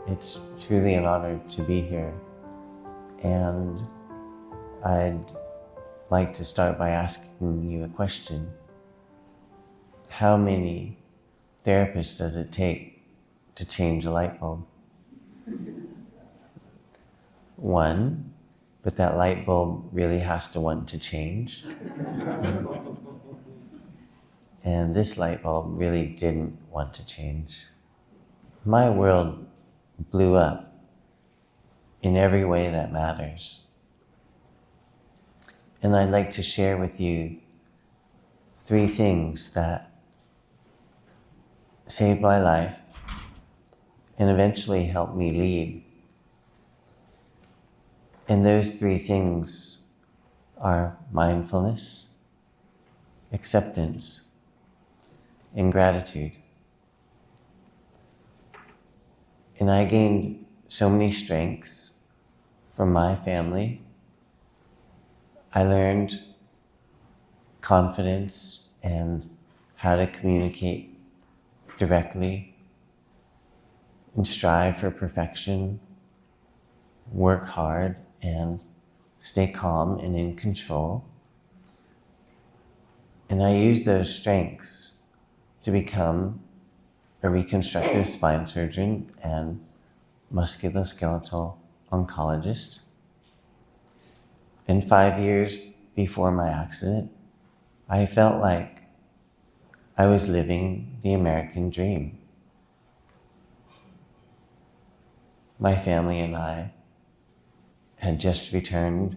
It's truly an honor to be here, and I'd like to start by asking you a question. How many therapists does it take to change a light bulb? One, but that light bulb really has to want to change. And this light bulb really didn't want to change. My world blew up in every way that matters. And I'd like to share with you 3 things that saved my life and eventually helped me lead. And those 3 things are mindfulness, acceptance, and gratitude. And I gained so many strengths from my family. I learned confidence and how to communicate directly and strive for perfection, work hard, and stay calm and in control. And I used those strengths to become a reconstructive spine surgeon and musculoskeletal oncologist. And 5 years before my accident, I felt like I was living the American dream. My family and I had just returned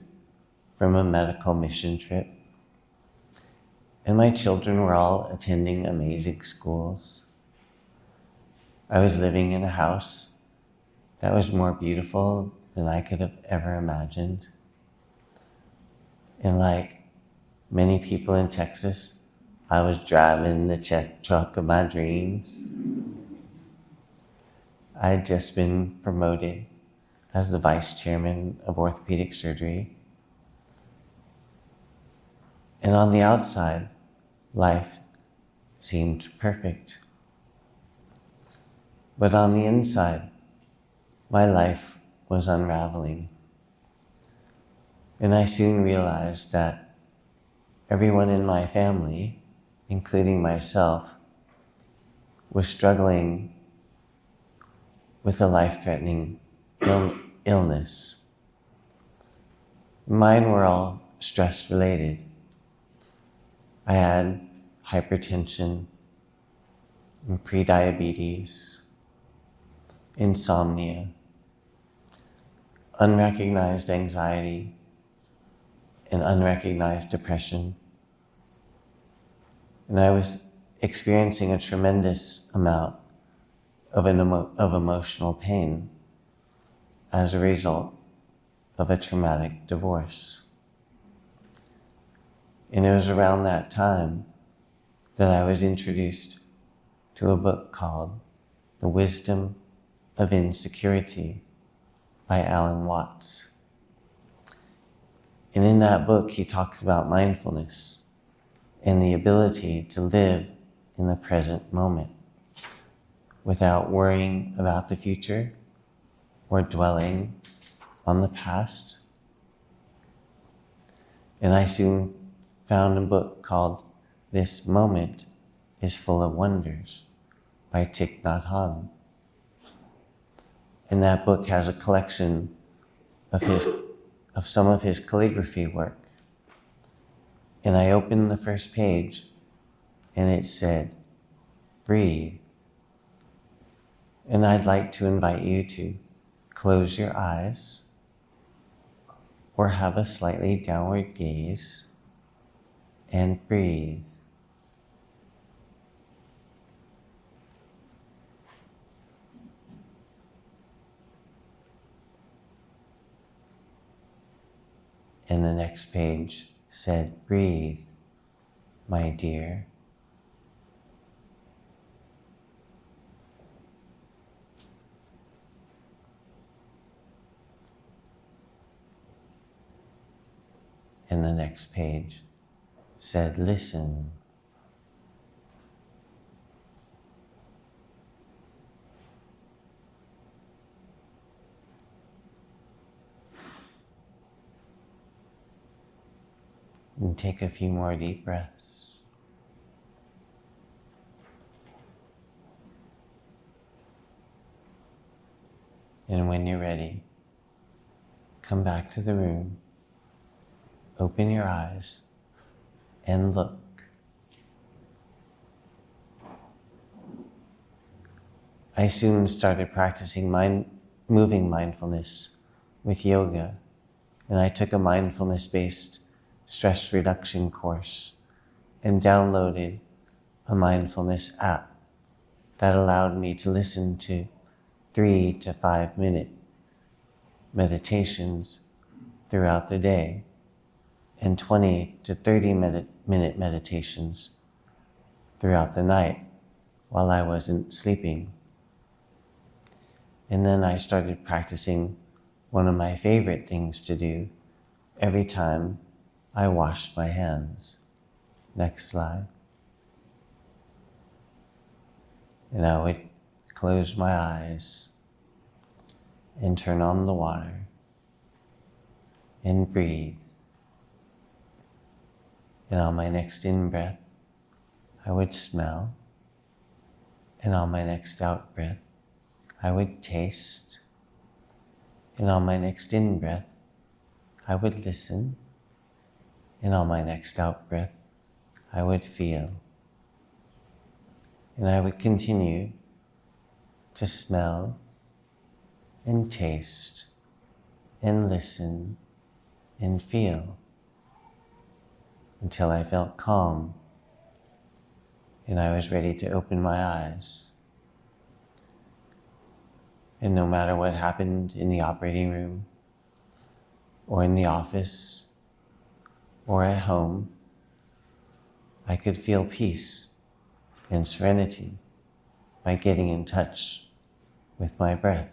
from a medical mission trip, and my children were all attending amazing schools. I was living in a house that was more beautiful than I could have ever imagined. And like many people in Texas, I was driving the check truck of my dreams. I had just been promoted as the vice chairman of orthopedic surgery. And on the outside, life seemed perfect. But on the inside, my life was unraveling. And I soon realized that everyone in my family, including myself, was struggling with a life-threatening illness. Mine were all stress-related. I had hypertension and prediabetes, insomnia, unrecognized anxiety, and unrecognized depression. And I was experiencing a tremendous amount of emotional pain as a result of a traumatic divorce. And it was around that time that I was introduced to a book called The Wisdom of Insecurity by Alan Watts. And in that book, he talks about mindfulness and the ability to live in the present moment without worrying about the future or dwelling on the past. And I soon found a book called This Moment is Full of Wonders by Thich Nhat Hanh. And that book has a collection of some of his calligraphy work. And I opened the first page and it said, breathe. And I'd like to invite you to close your eyes or have a slightly downward gaze and breathe. And the next page said, breathe, my dear. And the next page said, listen. And take a few more deep breaths. And when you're ready, come back to the room, open your eyes, and look. I soon started practicing moving mindfulness with yoga, and I took a mindfulness-based stress reduction course and downloaded a mindfulness app that allowed me to listen to 3 to 5 minute meditations throughout the day and 20 to 30 minute meditations throughout the night while I wasn't sleeping. And then I started practicing one of my favorite things to do every time I washed my hands. Next slide. And I would close my eyes and turn on the water and breathe. And on my next in-breath, I would smell. And on my next out-breath, I would taste. And on my next in-breath, I would listen. And on my next out-breath, I would feel. And I would continue to smell and taste and listen and feel until I felt calm and I was ready to open my eyes. And no matter what happened in the operating room or in the office or at home, I could feel peace and serenity by getting in touch with my breath.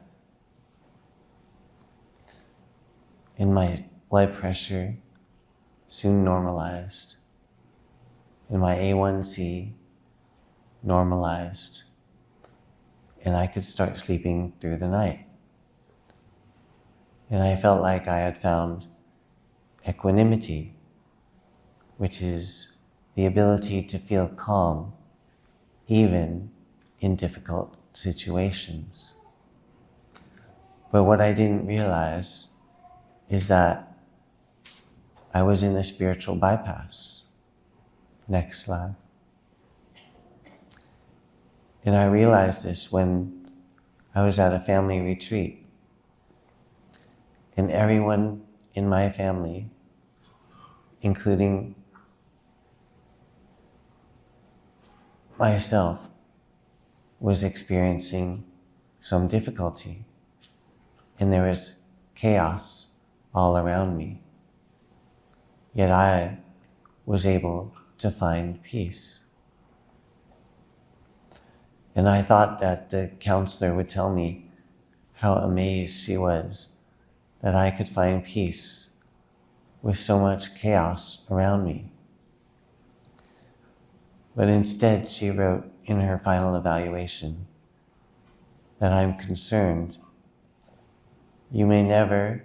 And my blood pressure soon normalized, and my A1C normalized, and I could start sleeping through the night. And I felt like I had found equanimity, which is the ability to feel calm even in difficult situations. But what I didn't realize is that I was in a spiritual bypass. Next slide. And I realized this when I was at a family retreat. And everyone in my family, including myself, was experiencing some difficulty. And there was chaos all around me. Yet I was able to find peace. And I thought that the counselor would tell me how amazed she was that I could find peace with so much chaos around me. But instead, she wrote in her final evaluation that I'm concerned you may never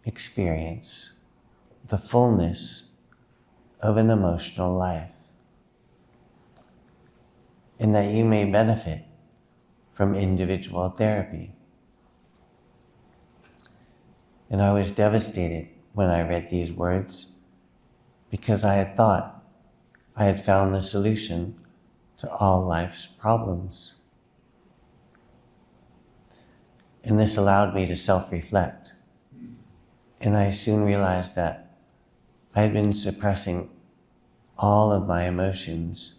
experience the fullness of an emotional life, and that you may benefit from individual therapy. And I was devastated when I read these words because I had thought I had found the solution to all life's problems. And this allowed me to self-reflect. And I soon realized that I had been suppressing all of my emotions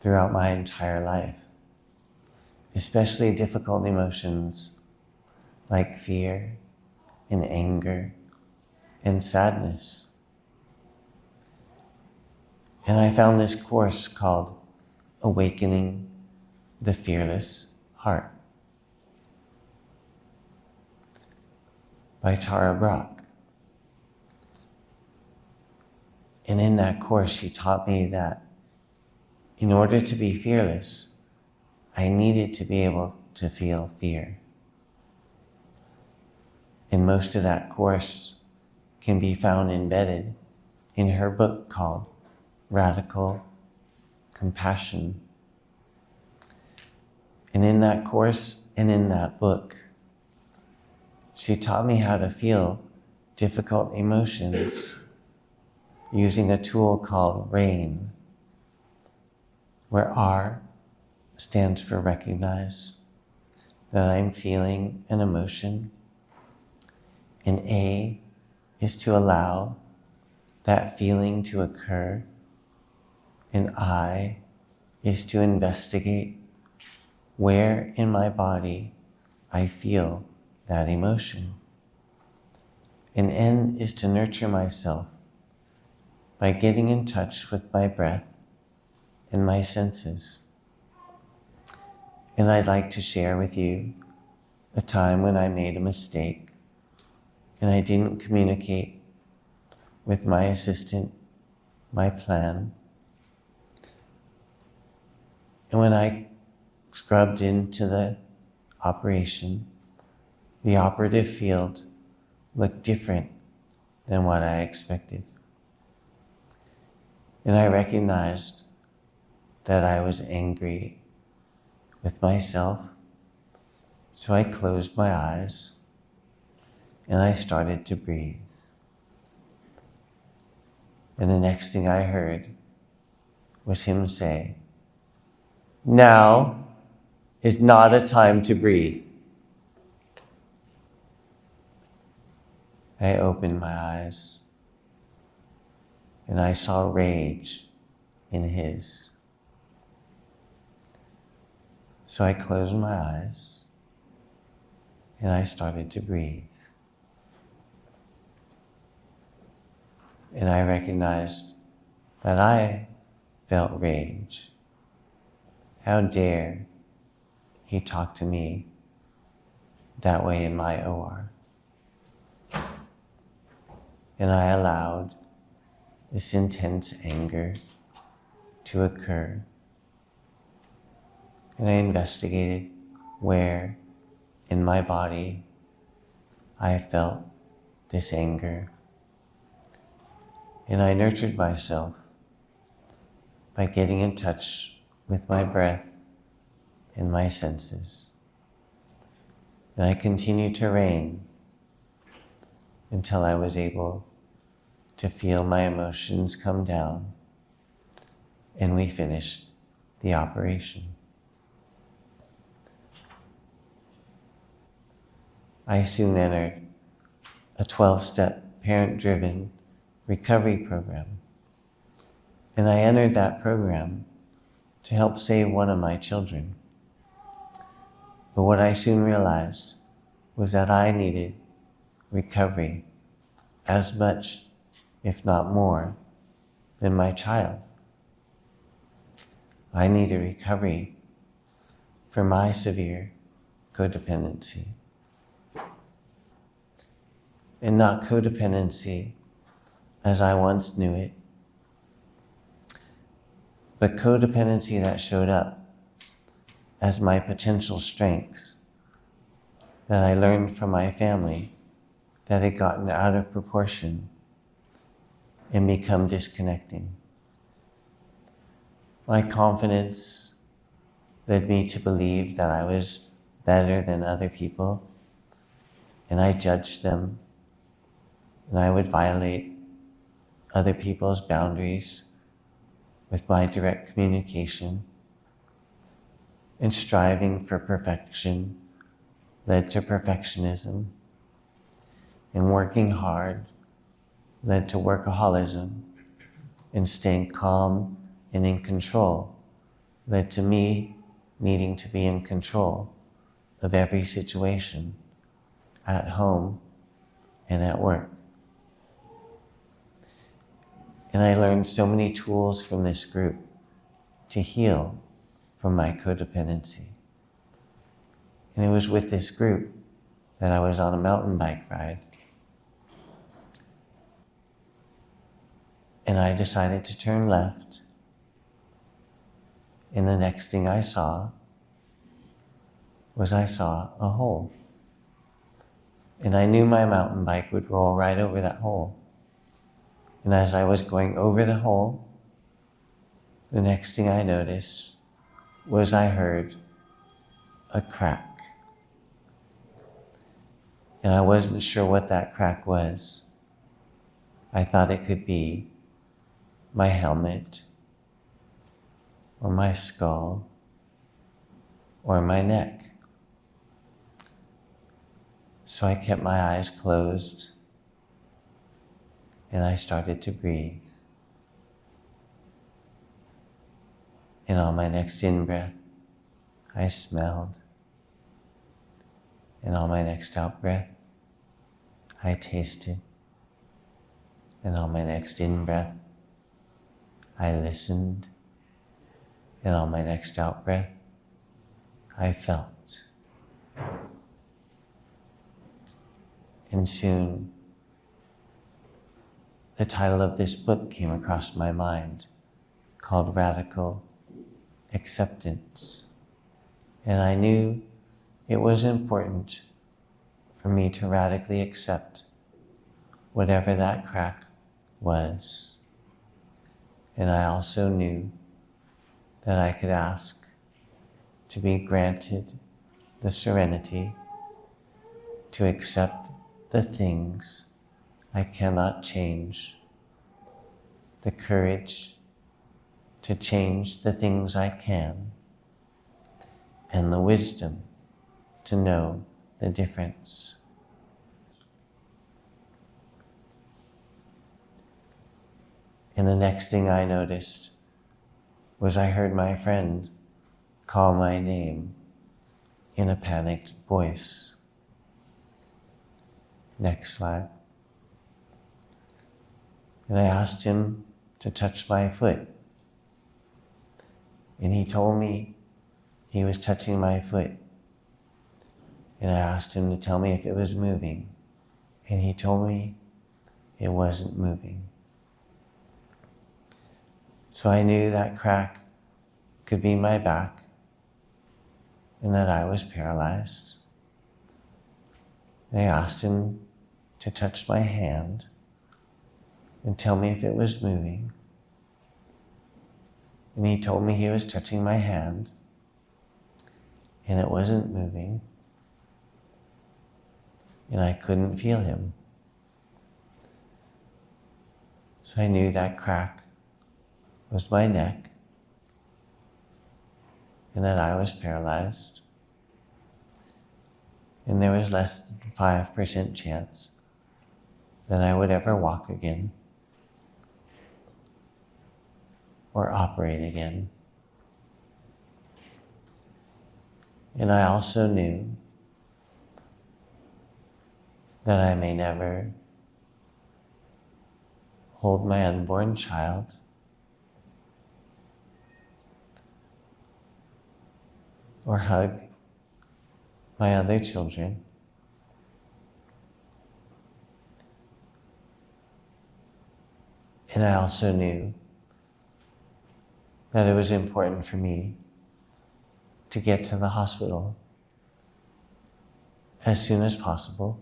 throughout my entire life, especially difficult emotions like fear and anger and sadness. And I found this course called Awakening the Fearless Heart by Tara Brach. And in that course, she taught me that in order to be fearless, I needed to be able to feel fear. And most of that course can be found embedded in her book called Radical Compassion. And in that course and in that book, she taught me how to feel difficult emotions using a tool called RAIN, where R stands for recognize, that I'm feeling an emotion, and A is to allow that feeling to occur, and I is to investigate where in my body I feel that emotion. And N is to nurture myself by getting in touch with my breath and my senses. And I'd like to share with you a time when I made a mistake and I didn't communicate with my assistant my plan. And when I scrubbed into the operation, the operative field looked different than what I expected. And I recognized that I was angry with myself, so I closed my eyes and I started to breathe. And the next thing I heard was him say, "Now is not a time to breathe." I opened my eyes and I saw rage in his. So I closed my eyes and I started to breathe. And I recognized that I felt rage. How dare he talk to me that way in my OR? And I allowed this intense anger to occur. And I investigated where in my body I felt this anger. And I nurtured myself by getting in touch with my breath and my senses. And I continued to reign until I was able to feel my emotions come down, and we finished the operation. I soon entered a 12-step parent-driven recovery program. And I entered that program to help save one of my children. But what I soon realized was that I needed recovery as much, if not more, than my child. I needed recovery for my severe codependency. And not codependency as I once knew it, but codependency that showed up as my potential strengths that I learned from my family that had gotten out of proportion and become disconnecting. My confidence led me to believe that I was better than other people, and I judged them, and I would violate other people's boundaries with my direct communication. And striving for perfection led to perfectionism, and working hard led to workaholism, and staying calm and in control led to me needing to be in control of every situation at home and at work. And I learned so many tools from this group to heal from my codependency. And it was with this group that I was on a mountain bike ride. And I decided to turn left. And the next thing I saw was a hole. And I knew my mountain bike would roll right over that hole. And as I was going over the hole, the next thing I noticed was I heard a crack. And I wasn't sure what that crack was. I thought it could be my helmet, or my skull, or my neck. So I kept my eyes closed and I started to breathe. And on my next in-breath, I smelled. And on my next out-breath, I tasted. And on my next in-breath, I listened. And on my next out-breath, I felt. And soon, the title of this book came across my mind, called Radical Acceptance. And I knew it was important for me to radically accept whatever that crack was. And I also knew that I could ask to be granted the serenity to accept the things I cannot change, the courage to change the things I can, and the wisdom to know the difference. And the next thing I noticed was I heard my friend call my name in a panicked voice. Next slide. And I asked him to touch my foot. And he told me he was touching my foot. And I asked him to tell me if it was moving. And he told me it wasn't moving. So I knew that crack could be my back and that I was paralyzed. And I asked him to touch my hand and tell me if it was moving. And he told me he was touching my hand and it wasn't moving. And I couldn't feel him. So I knew that crack was my neck and that I was paralyzed. And there was less than 5% chance that I would ever walk again or operate again. And I also knew that I may never hold my unborn child or hug my other children. And I also knew that it was important for me to get to the hospital as soon as possible.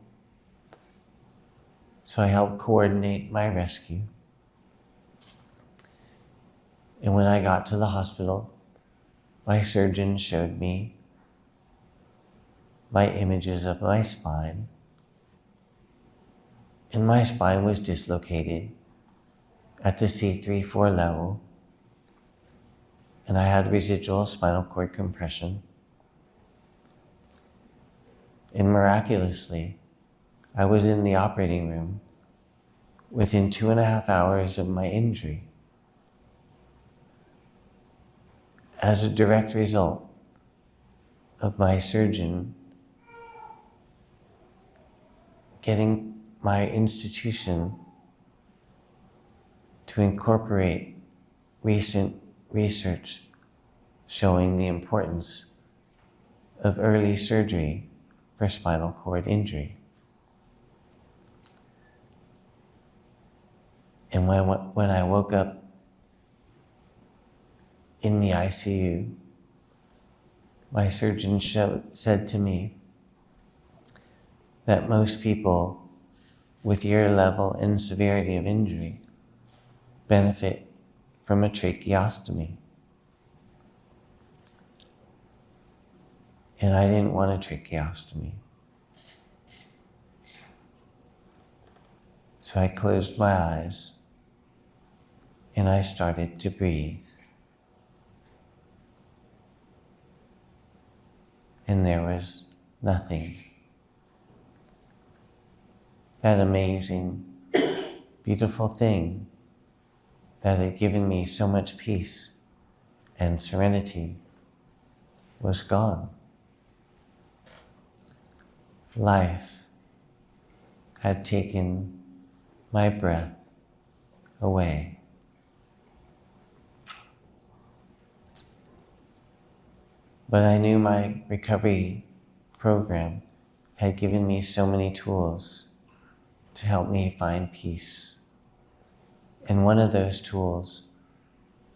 So I helped coordinate my rescue. And when I got to the hospital, my surgeon showed me my images of my spine. And my spine was dislocated at the TRC4 level. And I had residual spinal cord compression. And miraculously, I was in the operating room within 2.5 hours of my injury as a direct result of my surgeon getting my institution to incorporate recent research showing the importance of early surgery for spinal cord injury. And when I woke up in the ICU, my surgeon said to me that most people with your level and severity of injury benefit from a tracheostomy. And I didn't want a tracheostomy. So I closed my eyes and I started to breathe. And there was nothing. That amazing, beautiful thing that had given me so much peace and serenity was gone. Life had taken my breath away. But I knew my recovery program had given me so many tools to help me find peace. And one of those tools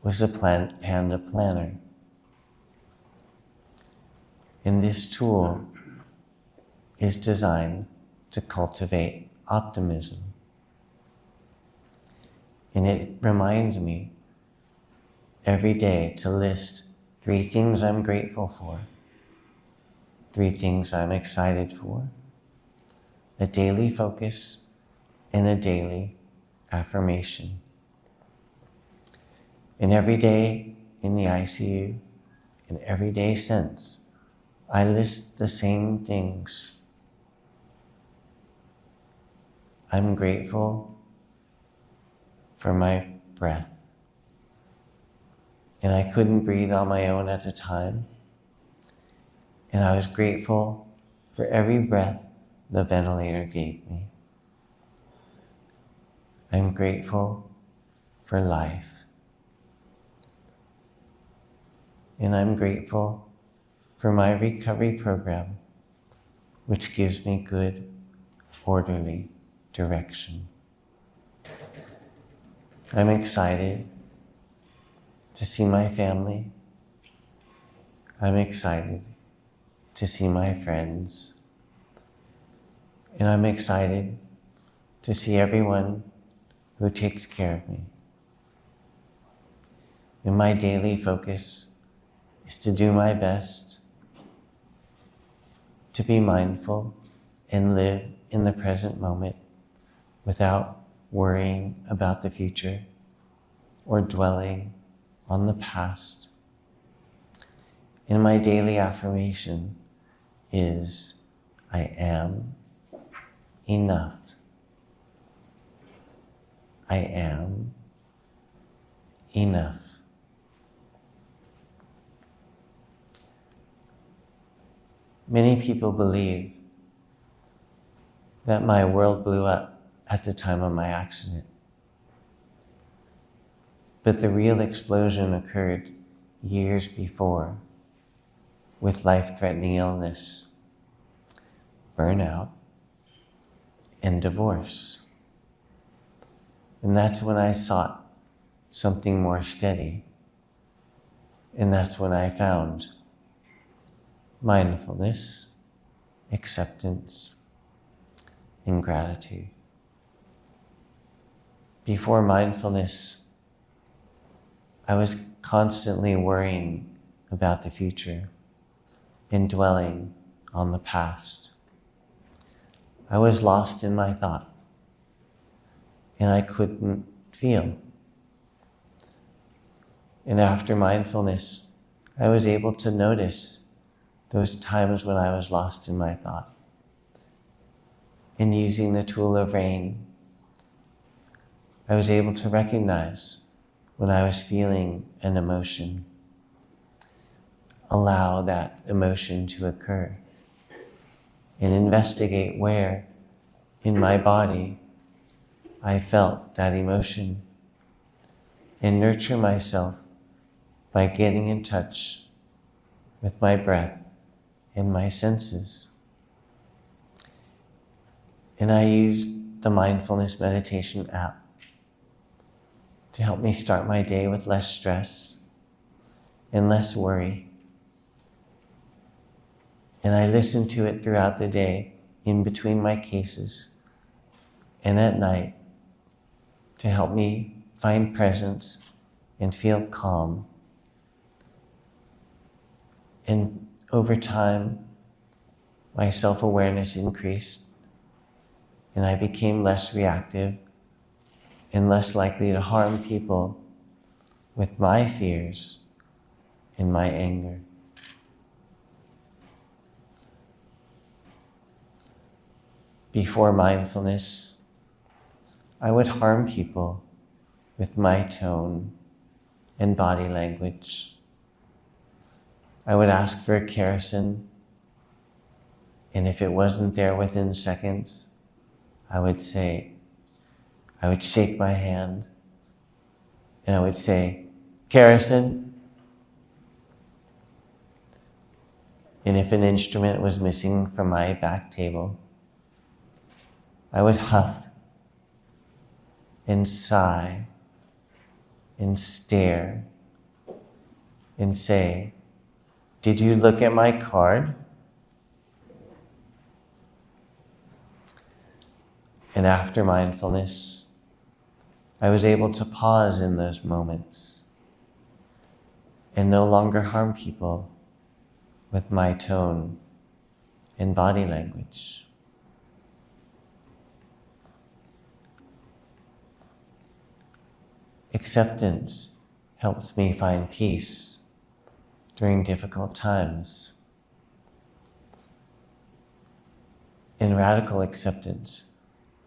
was a Panda Planner. And this tool is designed to cultivate optimism. And it reminds me every day to list 3 things I'm grateful for, 3 things I'm excited for, a daily focus, and a daily affirmation. And every day in the ICU, and every day since, I list the same things. I'm grateful for my breath. And I couldn't breathe on my own at the time. And I was grateful for every breath the ventilator gave me. I'm grateful for life. And I'm grateful for my recovery program, which gives me good, orderly direction. I'm excited to see my family. I'm excited to see my friends. And I'm excited to see everyone who takes care of me. And my daily focus is to do my best, to be mindful and live in the present moment without worrying about the future or dwelling on the past. And my daily affirmation is, I am enough. I am enough. Many people believe that my world blew up at the time of my accident. But the real explosion occurred years before with life-threatening illness, burnout, and divorce. And that's when I sought something more steady. And that's when I found mindfulness, acceptance, and gratitude. Before mindfulness, I was constantly worrying about the future and dwelling on the past. I was lost in my thought, and I couldn't feel. And after mindfulness, I was able to notice those times when I was lost in my thought. And using the tool of RAIN, I was able to recognize when I was feeling an emotion, allow that emotion to occur, and investigate where in my body I felt that emotion, and nurture myself by getting in touch with my breath and my senses. And I used the mindfulness meditation app to help me start my day with less stress and less worry. And I listen to it throughout the day, in between my cases, and at night, to help me find presence and feel calm. And over time, my self-awareness increased, and I became less reactive and less likely to harm people with my fears and my anger. Before mindfulness, I would harm people with my tone and body language. I would ask for a kerosene, and if it wasn't there within seconds, I would shake my hand, and I would say, "Kerosene." And if an instrument was missing from my back table, I would huff and sigh and stare and say, "Did you look at my card?" And after mindfulness, I was able to pause in those moments and no longer harm people with my tone and body language. Acceptance helps me find peace during difficult times. And radical acceptance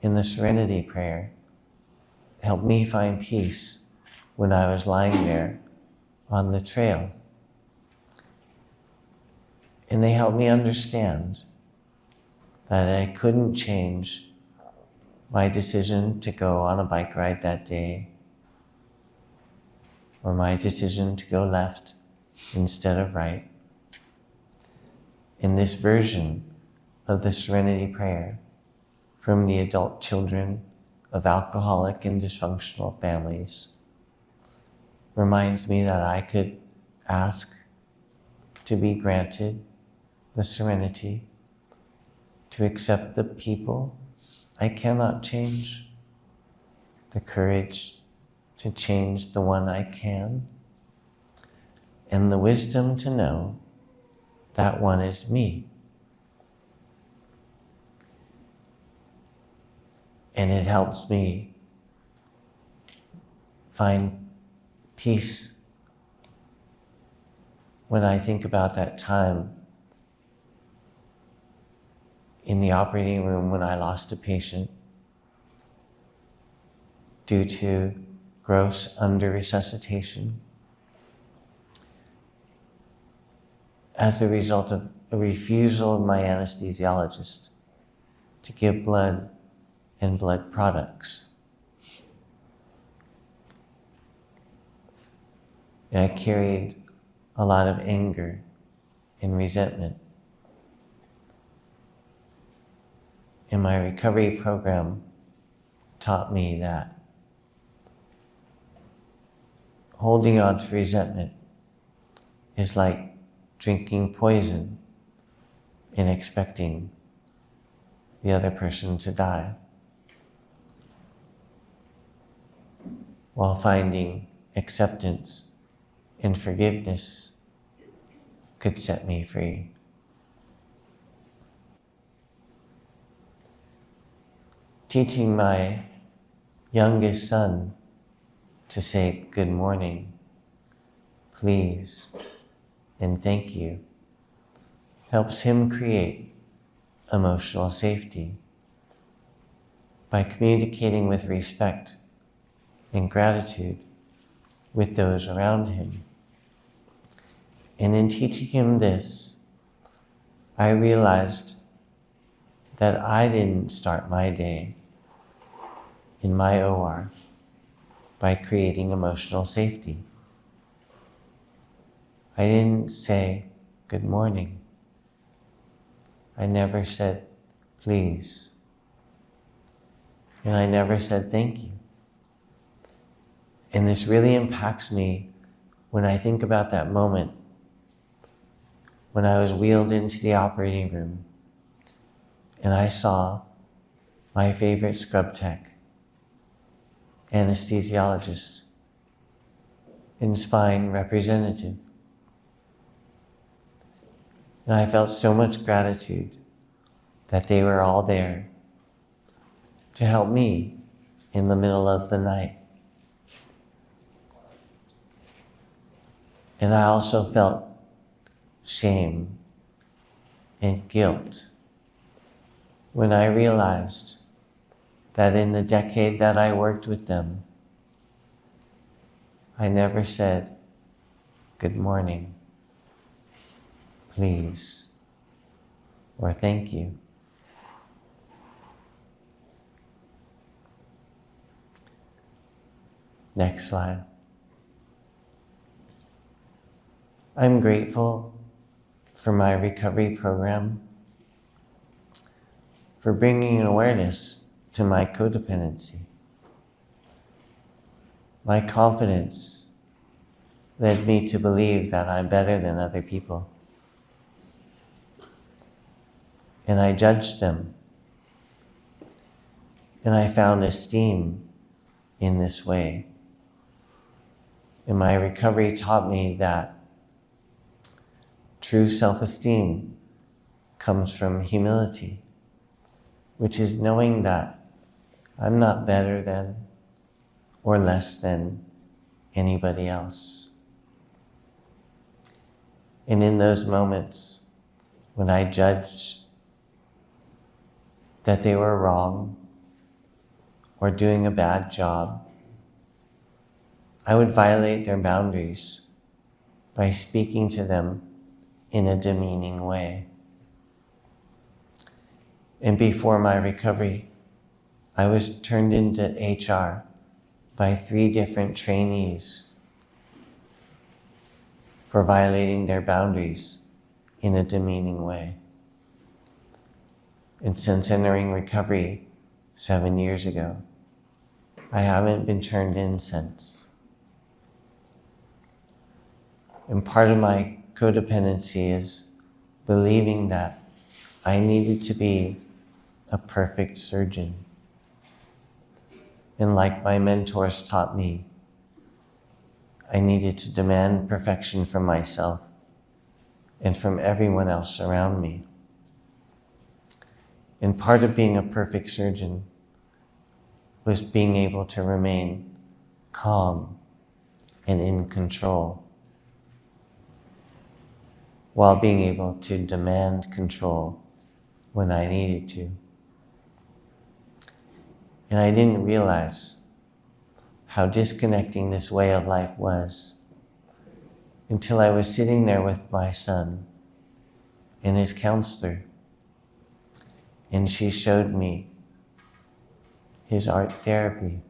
in the Serenity Prayer helped me find peace when I was lying there on the trail. And they helped me understand that I couldn't change my decision to go on a bike ride that day, or my decision to go left instead of right. In this version of the Serenity Prayer from the adult children of alcoholic and dysfunctional families reminds me that I could ask to be granted the serenity to accept the people I cannot change, the courage to change the one I can, and the wisdom to know that one is me. And it helps me find peace when I think about that time in the operating room when I lost a patient due to gross under-resuscitation as a result of a refusal of my anesthesiologist to give blood and blood products. And I carried a lot of anger and resentment. And my recovery program taught me that holding on to resentment is like drinking poison and expecting the other person to die, while finding acceptance and forgiveness could set me free. Teaching my youngest son to say good morning, please, and thank you helps him create emotional safety by communicating with respect and gratitude with those around him. And in teaching him this, I realized that I didn't start my day in my OR by creating emotional safety. I didn't say good morning. I never said please. And I never said thank you. And this really impacts me when I think about that moment when I was wheeled into the operating room and I saw my favorite scrub tech, anesthesiologist, and spine representative. And I felt so much gratitude that they were all there to help me in the middle of the night. And I also felt shame and guilt when I realized that in the decade that I worked with them, I never said, "Good morning," "Please," or "Thank you." Next slide. I'm grateful for my recovery program, for bringing awareness to my codependency. My confidence led me to believe that I'm better than other people. And I judged them. And I found esteem in this way. And my recovery taught me that true self-esteem comes from humility, which is knowing that I'm not better than or less than anybody else. And in those moments when I judged that they were wrong or doing a bad job, I would violate their boundaries by speaking to them in a demeaning way. And before my recovery, I was turned into HR by 3 different trainees for violating their boundaries in a demeaning way. And since entering recovery 7 years ago, I haven't been turned in since. And part of my codependency is believing that I needed to be a perfect surgeon. And like my mentors taught me, I needed to demand perfection from myself and from everyone else around me. And part of being a perfect surgeon was being able to remain calm and in control, while being able to demand control when I needed to. And I didn't realize how disconnecting this way of life was until I was sitting there with my son and his counselor, and she showed me his art therapy.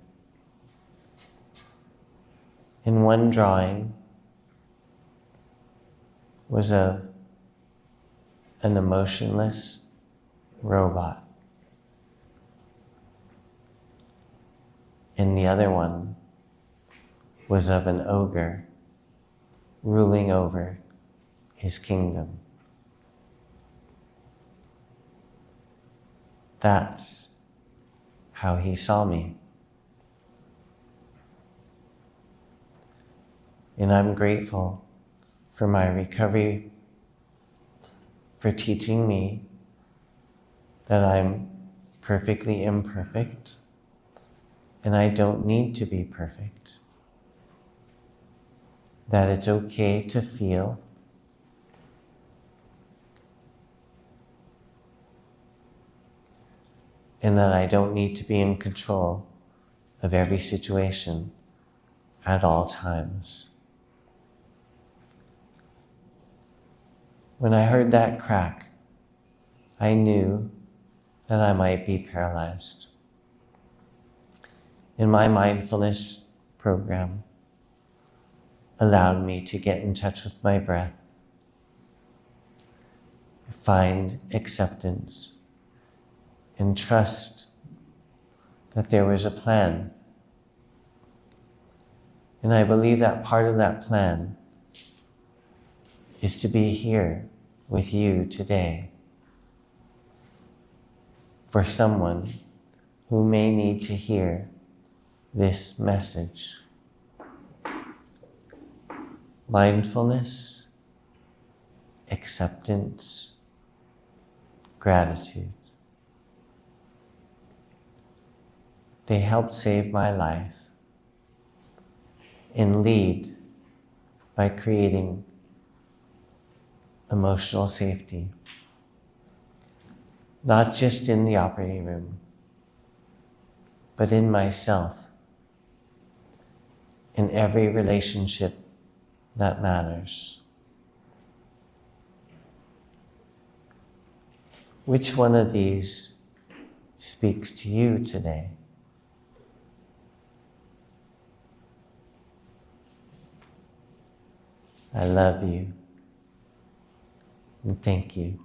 And one drawing was of an emotionless robot. And the other one was of an ogre ruling over his kingdom. That's how he saw me. And I'm grateful for my recovery, for teaching me that I'm perfectly imperfect and I don't need to be perfect. That it's okay to feel, and that I don't need to be in control of every situation at all times. When I heard that crack, I knew that I might be paralyzed. And my mindfulness program allowed me to get in touch with my breath, find acceptance, and trust that there was a plan, And I believe that part of that plan is to be here with you today for someone who may need to hear this message. Mindfulness, acceptance, gratitude. They helped save my life and lead by creating emotional safety, not just in the operating room, but in myself, in every relationship that matters. Which one of these speaks to you today? I love you and thank you.